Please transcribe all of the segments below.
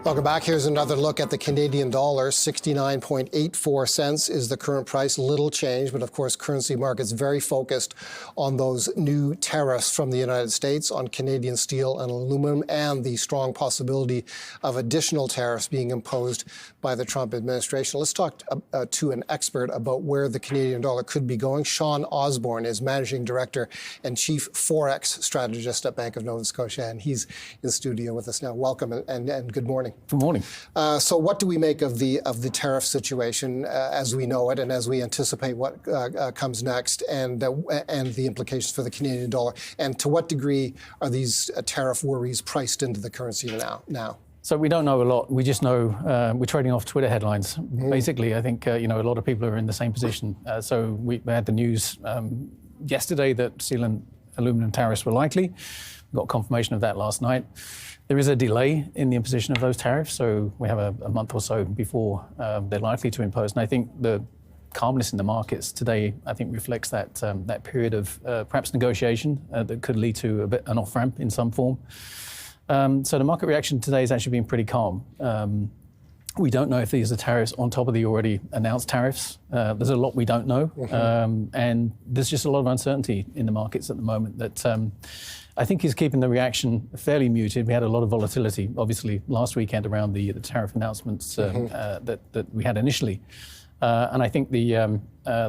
Welcome back. Here's another look at the Canadian dollar. 69.84 cents is the current price. Little change, but of course, currency markets very focused on those new tariffs from the United States on Canadian steel and aluminum, and the strong possibility of additional tariffs being imposed by the Trump administration. Let's talk to an expert about where the Canadian dollar could be going. Shaun Osborne is Managing Director and Chief Forex Strategist at Bank of Nova Scotia, and he's in studio with us now. Welcome and good morning. Good morning. So what do we make of the tariff situation as we know it and as we anticipate what comes next, and the implications for the Canadian dollar? And to what degree are these tariff worries priced into the currency now? So we don't know a lot. We just know we're trading off Twitter headlines. Basically, I think a lot of people are in the same position. So we had the news yesterday that steel and aluminum tariffs were likely. We got confirmation of that last night. There is a delay in the imposition of those tariffs, so we have a month or so before they're likely to impose. And I think the calmness in the markets today, I think, reflects that period of perhaps negotiation that could lead to an off-ramp in some form. So the market reaction today has actually been pretty calm. We don't know if these are tariffs on top of the already announced tariffs. There's a lot we don't know. And there's just a lot of uncertainty in the markets at the moment that I think is keeping the reaction fairly muted. We had a lot of volatility, obviously, last weekend around the tariff announcements that we had initially. And I think the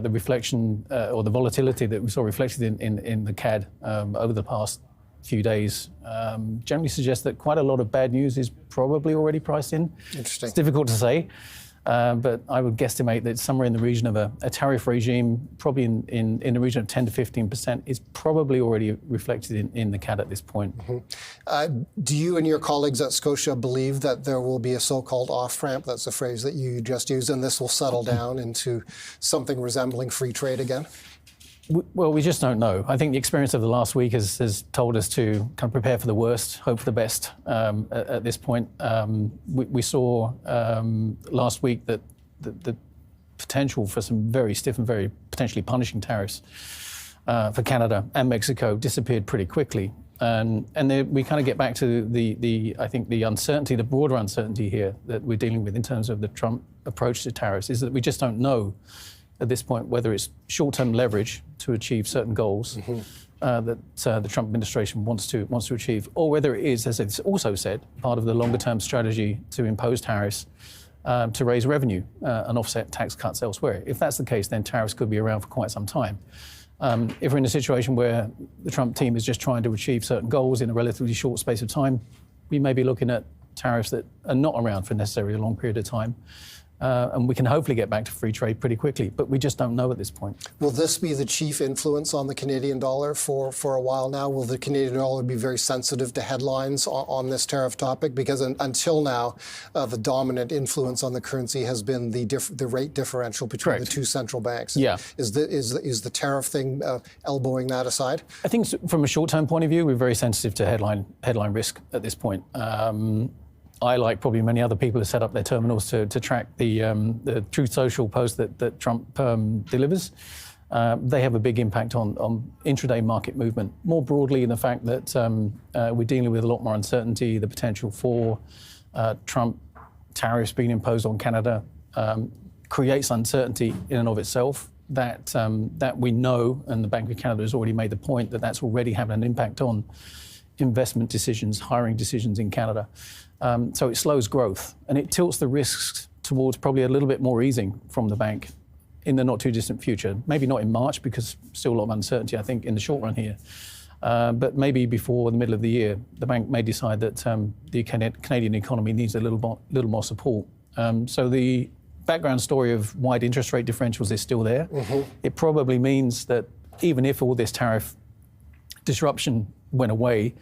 reflection or the volatility that we saw reflected in the CAD over the past few days generally suggests that quite a lot of bad news is probably already priced in. Interesting. It's difficult to say, but I would guesstimate that somewhere in the region of a tariff regime, probably in the region of 10 to 15%, is probably already reflected in the CAD at this point. Do you and your colleagues at Scotia believe that there will be a so-called off-ramp, that's a phrase that you just used, and this will settle down into something resembling free trade again? Well, we just don't know. I think the experience of the last week has told us to kind of prepare for the worst, hope for the best at this point. We saw last week that the potential for some very stiff and very potentially punishing tariffs for Canada and Mexico disappeared pretty quickly. And then we kind of get back to I think the uncertainty, the broader uncertainty here that we're dealing with in terms of the Trump approach to tariffs is that we just don't know at this point whether it's short-term leverage to achieve certain goals that the Trump administration wants to achieve, or whether it is, as it's also said, part of the longer-term strategy to impose tariffs to raise revenue and offset tax cuts elsewhere. If that's the case, then tariffs could be around for quite some time. If we're in a situation where the Trump team is just trying to achieve certain goals in a relatively short space of time, we may be looking at tariffs that are not around for necessarily a long period of time. And we can hopefully get back to free trade pretty quickly, but we just don't know at this point. Will this be the chief influence on the Canadian dollar for a while now? Will the Canadian dollar be very sensitive to headlines on this tariff topic? Because until now, the dominant influence on the currency has been the rate differential between the two central banks. Yeah. Is the tariff thing elbowing that aside? I think from a short-term point of view, we're very sensitive to headline risk at this point. I, like probably many other people, have set up their terminals to track the Truth Social post that Trump delivers. They have a big impact on intraday market movement. More broadly, in the fact that we're dealing with a lot more uncertainty, the potential for Trump tariffs being imposed on Canada creates uncertainty in and of itself. That we know, and the Bank of Canada has already made the point that that's already having an impact on investment decisions, hiring decisions in Canada. So it slows growth, and it tilts the risks towards probably a little bit more easing from the bank in the not too distant future. Maybe not in March, because still a lot of uncertainty, I think, in the short run here. But maybe before the middle of the year, the bank may decide that the Canadian economy needs a little more support. So the background story of wide interest rate differentials is still there. It probably means that even if all this tariff disruption went away,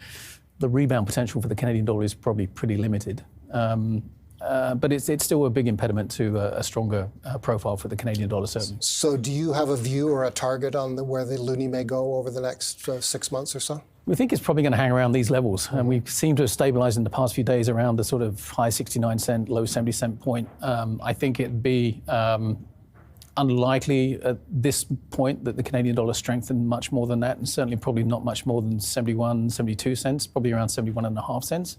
the rebound potential for the Canadian dollar is probably pretty limited. But it's still a big impediment to a stronger profile for the Canadian dollar, certainly. So do you have a view or a target on where the loonie may go over the next 6 months or so? We think it's probably going to hang around these levels. And we seem to have stabilized in the past few days around the sort of high 69 cent, low 70 cent point. I think it'd be unlikely at this point that the Canadian dollar strengthened much more than that, and certainly probably not much more than 71, 72 cents, probably around 71.5 cents.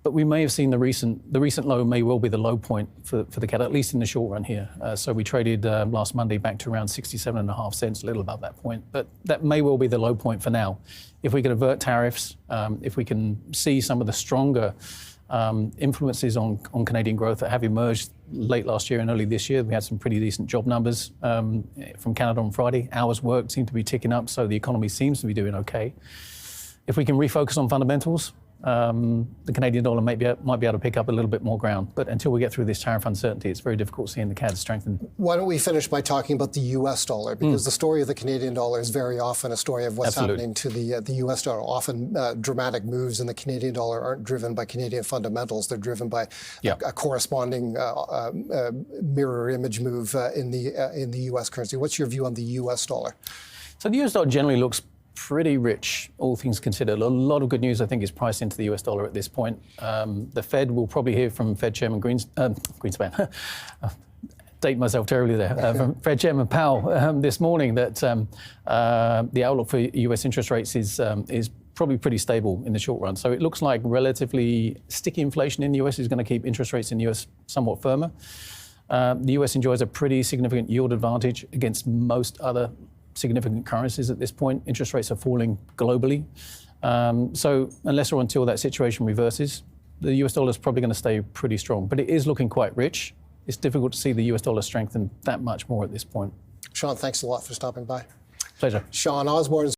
But we may have seen the recent low may well be the low point for the CAD, at least in the short run here. So we traded last Monday back to around 67.5 cents, a little above that point. But that may well be the low point for now. If we can avert tariffs, if we can see some of the stronger influences on Canadian growth that have emerged late last year and early this year. We had some pretty decent job numbers from Canada on Friday. Hours worked seem to be ticking up, so the economy seems to be doing okay. If we can refocus on fundamentals, the Canadian dollar might be able to pick up a little bit more ground. But until we get through this tariff uncertainty, it's very difficult seeing the CAD strengthen. Why don't we finish by talking about the U.S. dollar? Because the story of the Canadian dollar is very often a story of what's happening to the U.S. dollar. Often dramatic moves in the Canadian dollar aren't driven by Canadian fundamentals. They're driven by a corresponding mirror image move in the U.S. currency. What's your view on the U.S. dollar? So the U.S. dollar generally looks pretty rich, all things considered. A lot of good news, I think, is priced into the US dollar at this point. The Fed will probably hear from Fed Chairman Greenspan. Date myself terribly there. From Fed Chairman Powell this morning that the outlook for US interest rates is probably pretty stable in the short run. So it looks like relatively sticky inflation in the US is going to keep interest rates in the US somewhat firmer. The US enjoys a pretty significant yield advantage against most other significant currencies at this point. Interest rates are falling globally. So unless or until that situation reverses, the US dollar is probably going to stay pretty strong. But it is looking quite rich. It's difficult to see the US dollar strengthen that much more at this point. Shaun, thanks a lot for stopping by. Pleasure. Shaun Osborne.